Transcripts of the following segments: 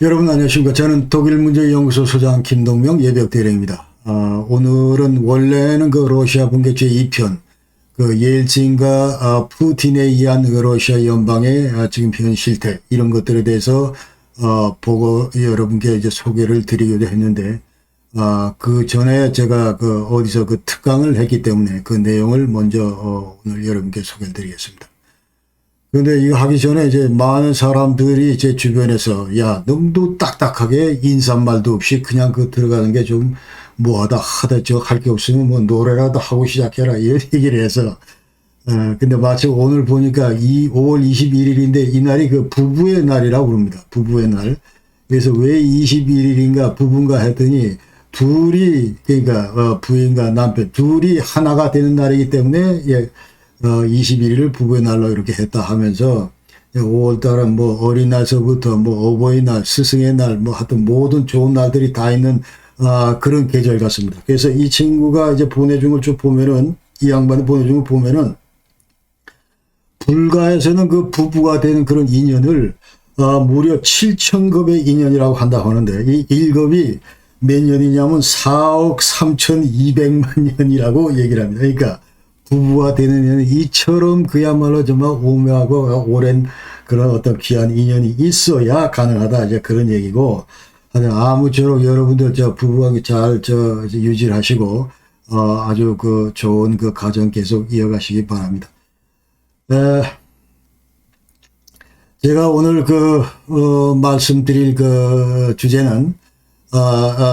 여러분 안녕하십니까. 저는 독일문제연구소 소장 김동명 예비역대령입니다. 오늘은 원래는 그 러시아 붕괴 제2편, 그 옐친과 푸틴에 의한 그 러시아 연방의 지금 현 실태, 이런 것들에 대해서 보고 여러분께 이제 소개를 드리기도 했는데, 그 전에 제가 그 어디서 그 특강을 했기 때문에 그 내용을 먼저 오늘 여러분께 소개를 드리겠습니다. 근데 이거 하기 전에 이제 많은 사람들이 제 주변에서 야, 너무 딱딱하게 인사말도 없이 그냥 그 들어가는 게 좀 뭐하다 하다 저 할 게 없으면 뭐 노래라도 하고 시작해라 이런 얘기를 해서 근데 마침 오늘 보니까 5월 21일인데 이날이 그 부부의 날이라고 그럽니다. 부부의 날. 그래서 왜 21일인가 부부인가 했더니 둘이 그러니까 부인과 남편 둘이 하나가 되는 날이기 때문에 21일을 부부의 날로 이렇게 했다 하면서 5월달은 뭐 어린날서부터 뭐 어버이날, 스승의 날, 뭐 하여튼 모든 좋은 날들이 다 있는 그런 계절 같습니다. 그래서 이 친구가 이제 보내준 걸 쭉 보면은 이 양반이 보내준 걸 보면은 불가에서는 그 부부가 되는 그런 인연을 무려 7,000급의 인연이라고 한다고 하는데 이 1급이 몇 년이냐면 4억 3,200만 년이라고 얘기를 합니다. 그러니까 부부가 되는 인연은 이처럼 그야말로 정말 오묘하고 오랜 그런 어떤 귀한 인연이 있어야 가능하다. 이제 그런 얘기고, 아무쪼록 여러분들 부부관계 잘 유지를 하시고, 아주 그 좋은 그 가정 계속 이어가시기 바랍니다. 제가 오늘 말씀드릴 그 주제는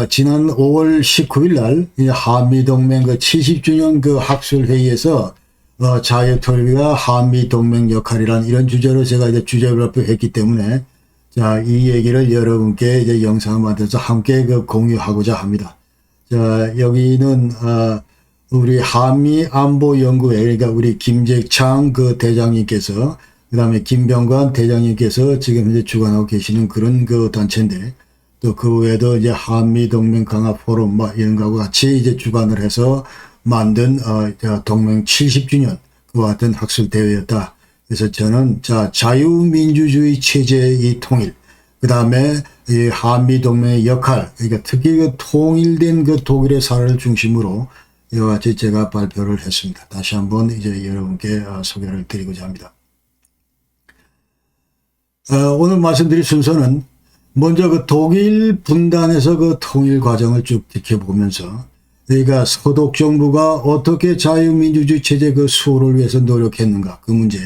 지난 5월 19일 날 한미동맹 그 70주년 그 학술회의에서 자유토일과 한미동맹 역할이란 이런 주제로 제가 이제 주제를 발표했기 때문에 자, 이 얘기를 여러분께 이제 영상을 만들어서 함께 그 공유하고자 합니다. 자, 여기는 우리 한미안보연구회, 그러니까 우리 김재창 그 대장님께서 그 다음에 김병관 대장님께서 지금 이제 주관하고 계시는 그런 그 단체인데 또 그 외에도 이제 한미동맹 강화 포럼 뭐 이런 거하고 같이 이제 주관을 해서 만든 동맹 70주년 그와 같은 학술 대회였다. 그래서 저는 자유민주주의 체제의 통일, 그 다음에 이 한미동맹의 역할, 그러니까 특히 그 통일된 그 독일의 사례를 중심으로 이와 같이 제가 발표를 했습니다. 다시 한번 이제 여러분께 소개를 드리고자 합니다. 오늘 말씀드릴 순서는 먼저 그 독일 분단에서 그 통일 과정을 쭉 지켜보면서 그러니까 서독 정부가 어떻게 자유민주주의 체제 그 수호를 위해서 노력했는가 그 문제,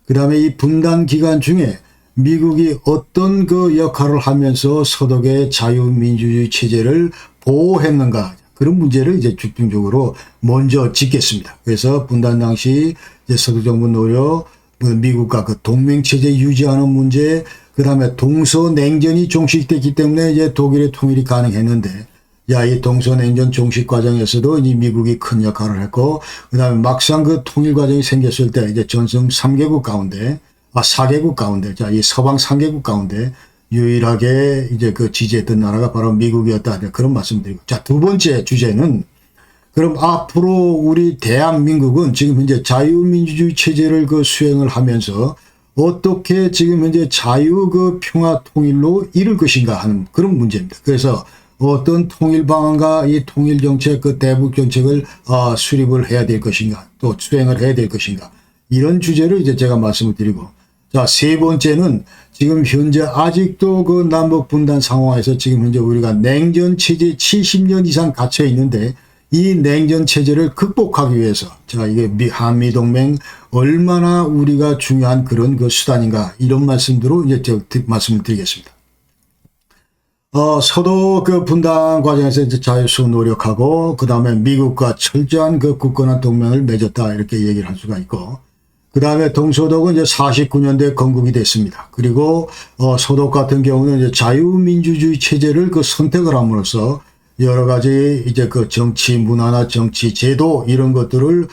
그 다음에 이 분단 기간 중에 미국이 어떤 그 역할을 하면서 서독의 자유민주주의 체제를 보호했는가 그런 문제를 이제 집중적으로 먼저 짚겠습니다. 그래서 분단 당시 이제 서독 정부 노력, 미국과 그 동맹 체제 유지하는 문제, 그 다음에 동서냉전이 종식됐기 때문에 이제 독일의 통일이 가능했는데, 이 동서냉전 종식 과정에서도 이 미국이 큰 역할을 했고, 그 다음에 막상 그 통일 과정이 생겼을 때 이제 전성 3개국 가운데, 4개국 가운데, 이 서방 3개국 가운데 유일하게 이제 그 지지했던 나라가 바로 미국이었다. 그런 말씀드리고. 두 번째 주제는 그럼 앞으로 우리 대한민국은 지금 현재 자유민주주의 체제를 그 수행을 하면서 어떻게 지금 현재 자유 그 평화 통일로 이룰 것인가 하는 그런 문제입니다. 그래서 어떤 통일 방안과 이 통일 정책 그 대북 정책을 수립을 해야 될 것인가 또 수행을 해야 될 것인가 이런 주제를 이제 제가 말씀을 드리고 세 번째는 지금 현재 아직도 그 남북 분단 상황에서 지금 현재 우리가 냉전 체제 70년 이상 갇혀 있는데 이 냉전 체제를 극복하기 위해서 이게 한미동맹 얼마나 우리가 중요한 그런 그 수단인가 이런 말씀들로 이제 말씀을 드리겠습니다. 서도 그 분단 과정에서 이제 자유수 노력하고 그 다음에 미국과 철저한 그 굳건한 동맹을 맺었다 이렇게 얘기를 할 수가 있고 그 다음에 동서독은 이제 49년도에 건국이 됐습니다. 그리고 서독 같은 경우는 이제 자유민주주의 체제를 그 선택을 함으로써 여러 가지 이제 그 정치 문화나 정치 제도 이런 것들을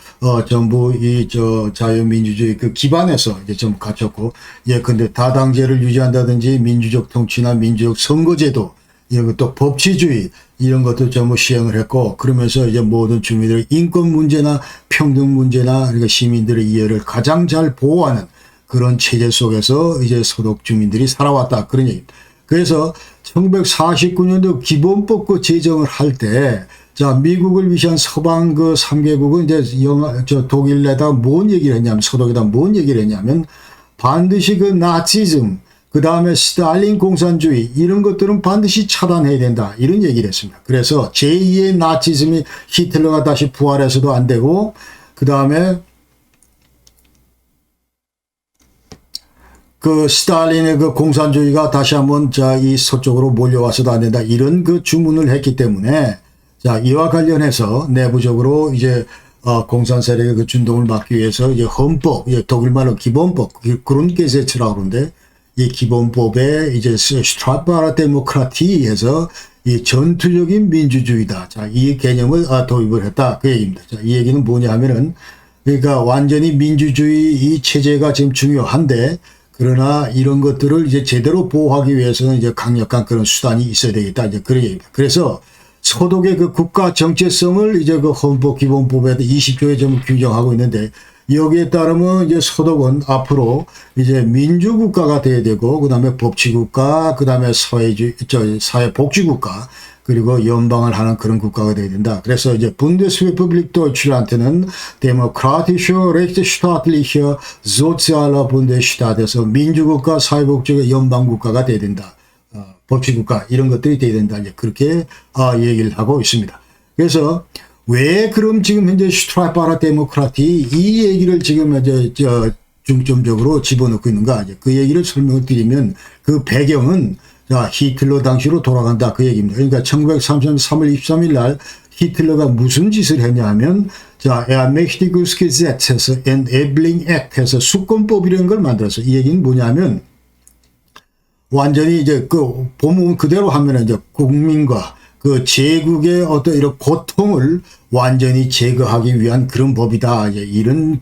전부 이 자유민주주의 그 기반에서 이제 좀 갖췄고 근데 다당제를 유지한다든지 민주적 통치나 민주적 선거제도 이런 것도 법치주의 이런 것도 전부 시행을 했고 그러면서 이제 모든 주민들의 인권 문제나 평등 문제나 그러니까 시민들의 이해를 가장 잘 보호하는 그런 체제 속에서 이제 서독 주민들이 살아왔다 그런 얘기입니다. 그래서 1949년도 기본법 그 제정을 할 때, 자, 미국을 위시한 서방 그 3개국은 이제 독일에다 뭔 얘기를 했냐면, 서독에다 뭔 얘기를 했냐면, 반드시 그 나치즘, 그 다음에 스탈린 공산주의, 이런 것들은 반드시 차단해야 된다. 이런 얘기를 했습니다. 그래서 제2의 나치즘이 히틀러가 다시 부활해서도 안 되고, 그 다음에 그 스탈린의 그 공산주의가 다시 한번 이 서쪽으로 몰려와서도 안 된다. 이런 그 주문을 했기 때문에, 자, 이와 관련해서 내부적으로 이제 공산 세력의 그 준동을 막기 위해서 이제 헌법, 독일말로 기본법, 그런 게세츠라고 그러는데, 이 기본법에 이제 슈트라파라 데모크라티에서 이 전투적인 민주주의다. 자, 이 개념을 도입을 했다. 그 얘기입니다. 자, 이 얘기는 뭐냐 하면은, 그러니까 완전히 민주주의 이 체제가 지금 중요한데, 그러나 이런 것들을 이제 제대로 보호하기 위해서는 이제 강력한 그런 수단이 있어야 되겠다. 이제 그런 얘기입니다. 그래서 서독의 그 국가 정체성을 이제 그 헌법 기본법에 20조에 좀 규정하고 있는데, 여기에 따르면 이제 서독은 앞으로 이제 민주국가가 돼야 되고, 그 다음에 법치국가, 그 다음에 사회복지국가, 그리고 연방을 하는 그런 국가가 돼야 된다. 그래서 이제 Bundesrepublik Deutschland는 Demokratische Rechtsstaatliche Sozialer Bundesstaat에서 민주국가, 사회복지국가, 연방국가가 돼야 된다. 법치국가 이런 것들이 돼야 된다. 이제 그렇게 얘기를 하고 있습니다. 그래서 왜 그럼 지금 현재 슈트라파라 데모크라티 이 얘기를 지금 이제 중점적으로 집어넣고 있는가? 이제 그 얘기를 설명을 드리면 그 배경은 자, 히틀러 당시로 돌아간다. 그 얘기입니다. 그러니까 1930년 3월 23일 날 히틀러가 무슨 짓을 했냐 하면 자, Ermächtigungsgesetz에서 Enabling Act에서 수권법이라는 걸 만들었어요. 이 얘기는 뭐냐면 완전히 이제 그 본문 그대로 하면은 이제 국민과 그 제국의 어떤 이런 고통을 완전히 제거하기 위한 그런 법이다. 이제 이런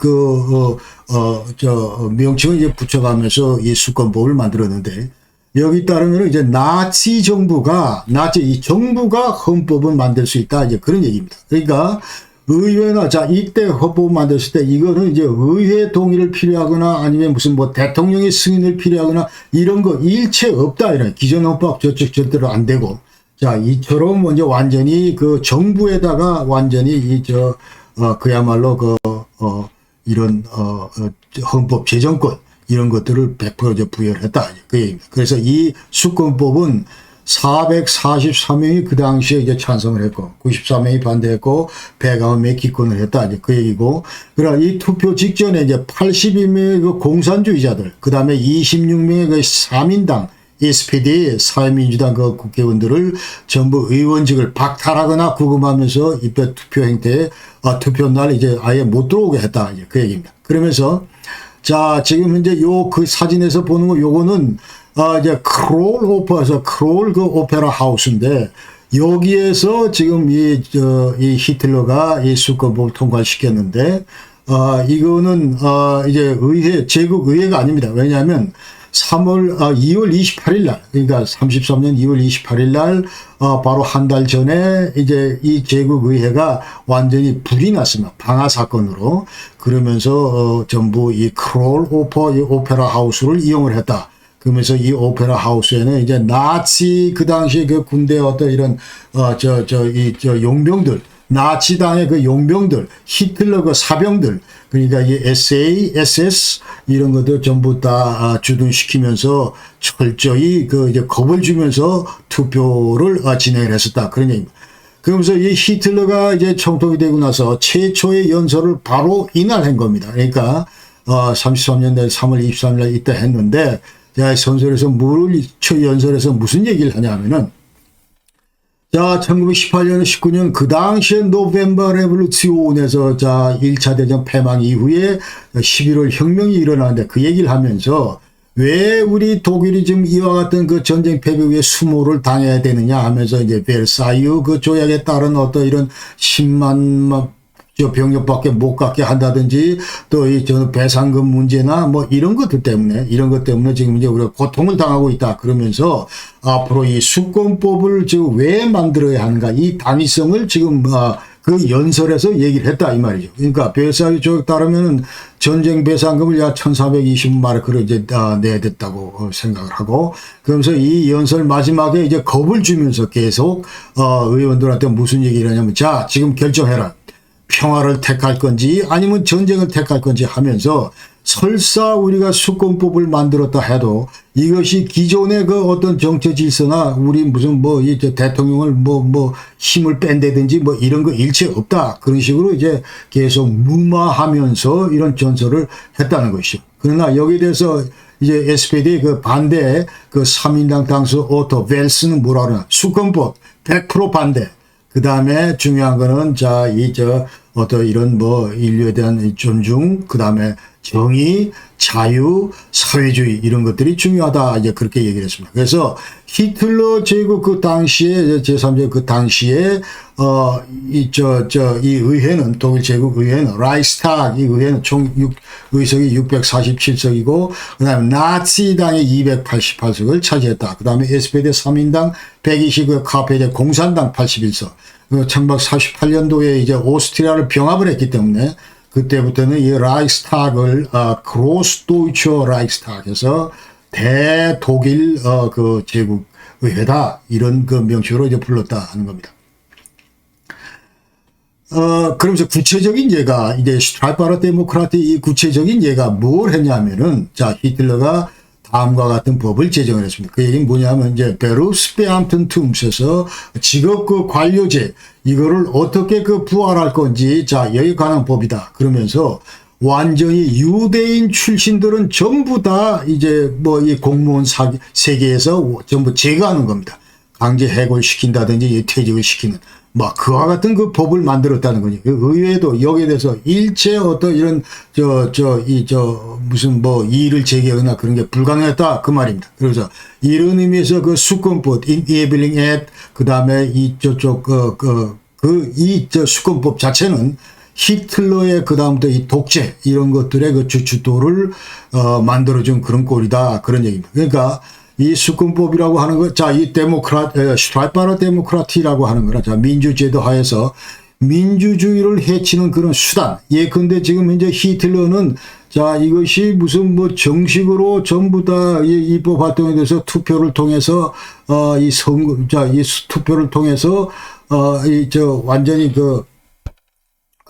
명칭을 이제 붙여가면서 이 수권법을 만들었는데 여기 따르면 이제 나치 정부가 이 정부가 헌법을 만들 수 있다. 이제 그런 얘기입니다. 그러니까 의회나 자 이때 헌법 만들었을 때 이거는 이제 의회 동의를 필요하거나 아니면 무슨 뭐 대통령의 승인을 필요하거나 이런 거 일체 없다. 이런 기존 헌법 저쪽 절대로 안 되고 자 이처럼 먼저 완전히 그 정부에다가 완전히 그야말로 이런 헌법 제정권 이런 것들을 100% 부여를 했다. 그 얘기입니다. 그래서 이 수권법은 443명이 그 당시에 이제 찬성을 했고, 94명이 반대했고, 109명이 기권을 했다. 이제 그 얘기고, 그러나 이 투표 직전에 이제 82명의 그 공산주의자들, 그 다음에 26명의 그 3인당, SPD, 사회민주당 그 국회의원들을 전부 의원직을 박탈하거나 구금하면서 이번 투표 행태에, 투표 날 이제 아예 못 들어오게 했다. 이제 그 얘기입니다. 그러면서, 자, 지금 현재 그 사진에서 보는 거 요거는 이제 크롤 오퍼에서 크롤 그 오페라 하우스인데 여기에서 지금 이 히틀러가 이 수권법을 통과시켰는데 이거는 이제 제국 의회가 아닙니다. 왜냐하면 2월 28일 날, 그러니까 33년 2월 28일 날, 바로 한 달 전에 이제 이 제국의회가 완전히 불이 났습니다. 방화 사건으로. 그러면서, 전부 이 크롤 오페라 하우스를 이용을 했다. 그러면서 이 오페라 하우스에는 이제 나치 그 당시에 그 군대 어떤 이런, 용병들, 나치당의 그 용병들, 히틀러 그 사병들, 그러니까 이 SA, SS 이런 것들 전부 다 주둔시키면서 철저히 그 이제 겁을 주면서 투표를 진행을 했었다. 그런 얘기입니다. 그러면서 이 히틀러가 이제 총통이 되고 나서 최초의 연설을 바로 이날 한 겁니다. 그러니까 33년 3월 23일 날 이때 했는데 연설에서 무슨 얘기를 하냐면은 자, 1918년, 19년, 그 당시에 노벤버 레볼루치온에서 자, 1차 대전 패망 이후에 11월 혁명이 일어나는데 그 얘기를 하면서 왜 우리 독일이 지금 이와 같은 그 전쟁 패배 후에 수모를 당해야 되느냐 하면서 이제 벨사유 그 조약에 따른 어떤 이런 10만 병력밖에 못 갖게 한다든지 또 저는 배상금 문제나 뭐 이런 것 때문에 지금 이제 우리가 고통을 당하고 있다. 그러면서 앞으로 이 수권법을 지금 왜 만들어야 하는가 이 당위성을 지금 그 연설에서 얘기를 했다 이 말이죠. 그러니까 베르사유 조약에 따르면은 전쟁 배상금을 약 1,420마르크를 이제 내야 됐다고 생각을 하고, 그러면서 이 연설 마지막에 이제 겁을 주면서 계속 의원들한테 무슨 얘기를 하냐면, 자 지금 결정해라. 평화를 택할 건지 아니면 전쟁을 택할 건지 하면서, 설사 우리가 수권법을 만들었다 해도 이것이 기존의 그 어떤 정치 질서나 우리 무슨 뭐 이제 대통령을 뭐 힘을 뺀다든지 뭐 이런 거 일체 없다, 그런 식으로 이제 계속 무마하면서 이런 전설을 했다는 것이죠. 그러나 여기에 대해서 이제 SPD 그 반대 그 3인당 당수 오토 벨스는 뭐라 그러나, 수권법 100% 반대. 그 다음에 중요한 거는 어떤 이런 뭐 인류에 대한 존중, 그 다음에 정의, 자유, 사회주의 이런 것들이 중요하다, 이제 그렇게 얘기를 했습니다. 그래서 히틀러 제국 그 당시에 제3제 그 당시에 이 의회는, 독일 제국 의회는 라이스타그 이 의회는 총 의석이 647석이고 그다음에 나치당이 288석을 차지했다. 그다음에 SPD 3인당 120석, 카페제 공산당 81석. 1948년도에 이제 오스트리아를 병합을 했기 때문에 그때부터는 이 라이스타그를 그로스도이처 라이스타그에서 대독일 그 제국 의회다, 이런 그 명칭으로 이제 불렀다 하는 겁니다. 그러면서 구체적인 예가 이제 슈트라이파르 데모크라티, 이 구체적인 예가 뭘 했냐면은, 자 히틀러가 다음과 같은 법을 제정을 했습니다. 그 얘기는 뭐냐면 이제 베루스베암튼툼스에서 직업 그 관료제, 이거를 어떻게 그 부활할 건지, 자 여기 관한 법이다. 그러면서 완전히 유대인 출신들은 전부 다 이제 뭐 이 공무원 세계에서 전부 제거하는 겁니다. 강제 해고시킨다든지 퇴직을 시키는 막 그와 같은 그 법을 만들었다는 거지. 그 의회도 여기에 대해서 일체 어떤 이런 무슨 뭐 이의를 제기하거나 그런 게 불가능했다, 그 말입니다. 그래서 이런 의미에서 그 수권법, Enabling Act, 그 다음에 수권법 자체는 히틀러의 그 다음부터 이 독재 이런 것들의 그 주춧돌을 만들어준 그런 꼴이다, 그런 얘기입니다. 그러니까 이 수권법이라고 하는 거, 자, 이 슈트라이파르 데모크라티라고 하는 거라, 자, 민주제도 하에서 민주주의를 해치는 그런 수단. 예컨대 지금 현재 히틀러는, 자, 이것이 무슨 뭐 정식으로 전부 다 이 입법 활동에 대해서 투표를 통해서, 이 투표를 통해서, 완전히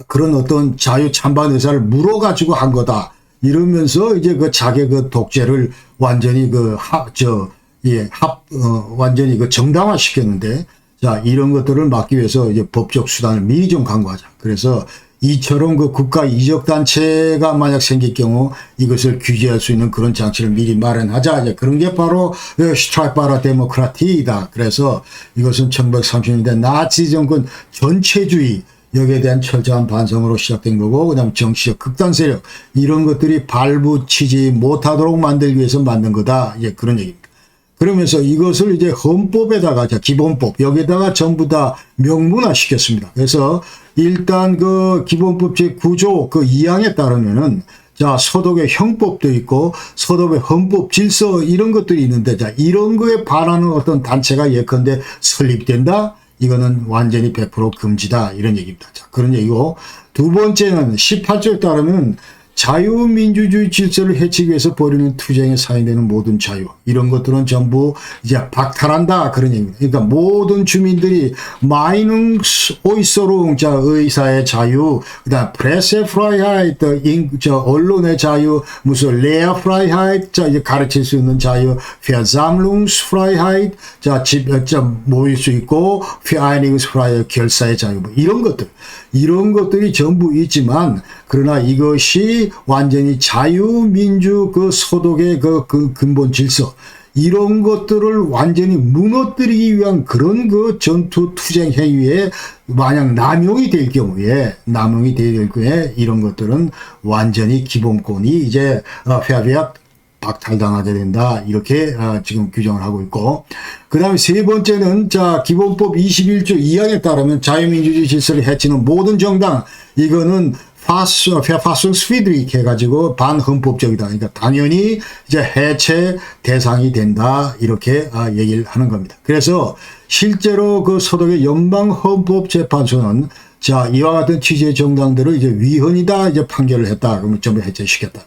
그런 어떤 자유 찬반 의사를 물어가지고 한 거다. 이러면서 이제 그 자기 그 독재를 완전히 완전히 그 정당화 시켰는데, 자, 이런 것들을 막기 위해서 이제 법적 수단을 미리 좀 강구하자. 그래서 이처럼 그 국가 이적 단체가 만약 생길 경우 이것을 규제할 수 있는 그런 장치를 미리 마련하자. 이제 그런 게 바로 슈트라이파르 데모크라티이다. 그래서 이것은 1930년대 나치 정권 전체주의, 여기에 대한 철저한 반성으로 시작된 거고, 그 다음 정치적 극단 세력, 이런 것들이 발붙이지 못하도록 만들기 위해서 만든 거다, 이제 그런 얘기입니다. 그러면서 이것을 이제 헌법에다가, 자, 기본법, 여기에다가 전부 다 명문화 시켰습니다. 그래서 일단 그 기본법 제9조 그 2항에 따르면은, 자, 서독의 형법도 있고, 서독의 헌법 질서, 이런 것들이 있는데, 자, 이런 거에 반하는 어떤 단체가 예컨대 설립된다? 이거는 완전히 100% 금지다, 이런 얘기입니다. 자, 그런 얘기고, 두 번째는 18조에 따르면 자유민주주의 질서를 해치기 위해서 벌이는 투쟁에 사용되는 모든 자유, 이런 것들은 전부 이제 박탈한다, 그런 얘기입니다. 그러니까 모든 주민들이 마이능 오이서롱, 자, 의사의 자유, 그다음 프레세 프라이하이트, 언론의 자유, 무슨 레어 프라이하이트, 자, 이제 가르칠 수 있는 자유, 피아잠룽스 프라이하이트, 자, 모일 수 있고, 피아이닝스 프라이하이트, 결사의 자유, 뭐 이런 것들이 전부 있지만, 그러나 이것이 완전히 자유민주 그 서독의 그 근본 질서, 이런 것들을 완전히 무너뜨리기 위한 그런 그 전투 투쟁 행위에 만약 남용이 될 경우에 이런 것들은 완전히 기본권이 이제 회합 박탈당하게 된다, 이렇게 지금 규정을 하고 있고, 그 다음에 세 번째는, 자, 기본법 21조 2항에 따르면 자유민주주의 질서를 해치는 모든 정당, 이거는 파순스피드릭 해가지고 반헌법적이다. 그러니까 당연히 이제 해체 대상이 된다, 이렇게 얘기를 하는 겁니다. 그래서 실제로 그 서독의 연방헌법재판소는 자, 이와 같은 취지의 정당들을 이제 위헌이다 이제 판결을 했다. 그러면 전부 해제시켰다.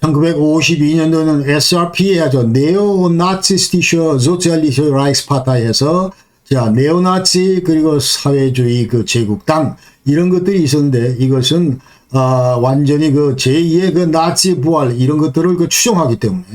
1952년도에는 SRP에서 네오나치스티셔 소циалистischen 라이크스파타이에서 자, 네오나치 그리고 사회주의 그 제국당 이런 것들이 있었는데 이것은 완전히 그 제2의 그 나치 부활 이런 것들을 그 추종하기 때문에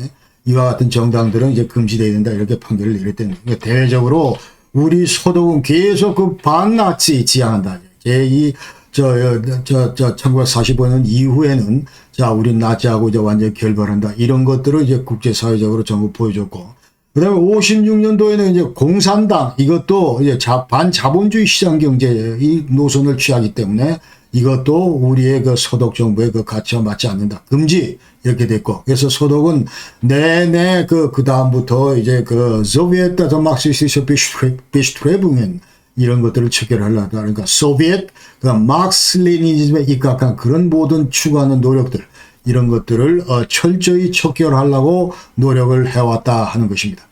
이와 같은 정당들은 이제 금지되어야 된다 이렇게 판결을 내렸다는 거예요. 대외적으로 우리 소독은 계속 그 반나치 지향한다. 제2 1945년 이후에는 자, 우리 나치하고 이제 완전히 결별한다. 이런 것들을 이제 국제사회적으로 전부 보여줬고. 그 다음에 56년도에는 이제 공산당, 이것도 이제 반자본주의 시장 경제 이 노선을 취하기 때문에 이것도 우리의 그 소독 정부의 그 가치와 맞지 않는다. 금지. 이렇게 됐고. 그래서 소독은 내내 그 다음부터 이제 그 소비에트 더 막시스티스 비슈트레붕엔 이런 것들을 척결하려다. 그러니까 소비에트, 그 막스 레니즘에 입각한 그런 모든 추구하는 노력들, 이런 것들을 철저히 척결하려고 노력을 해왔다 하는 것입니다.